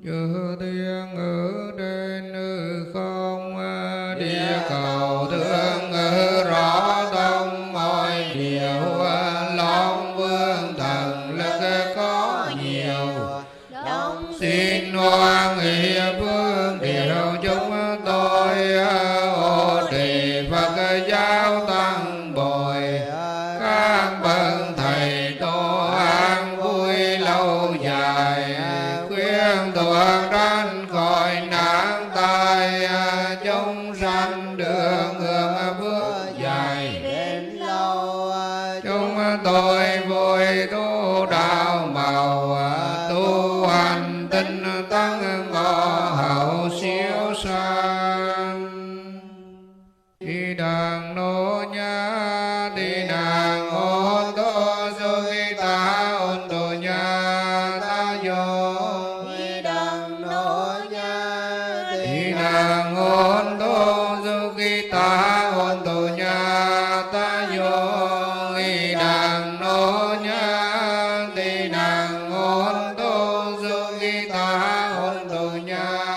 Chư thiên ở trên hư không, địa cầu thương rõ thông mọi điều, Long Vương thần lực có nhiều. Xin hoan hỷ phương điều chúng tôi, hộ trì Phật giáo tăng bồi, các bậc thầy tổ an vui lâu dài, khuyên thuộc tránh khỏi nạn tai, chúng sanh được hưởng phước dài đến lâu. Chúng tôi vui tu đạo màu, tu hành tinh tấn ngõ hậu siêu sanh. Đi đàn nô nhá, đi đàn ôn tô du ghi ta ôn tô nhá ta vô. Đi đàn nô nhá, Đi đàn ôn tô du ghi ta ôn tô nhá ta vô. Đi đàn nô nhá, đi đàn ôn tô du ghi ta ôn tô nhá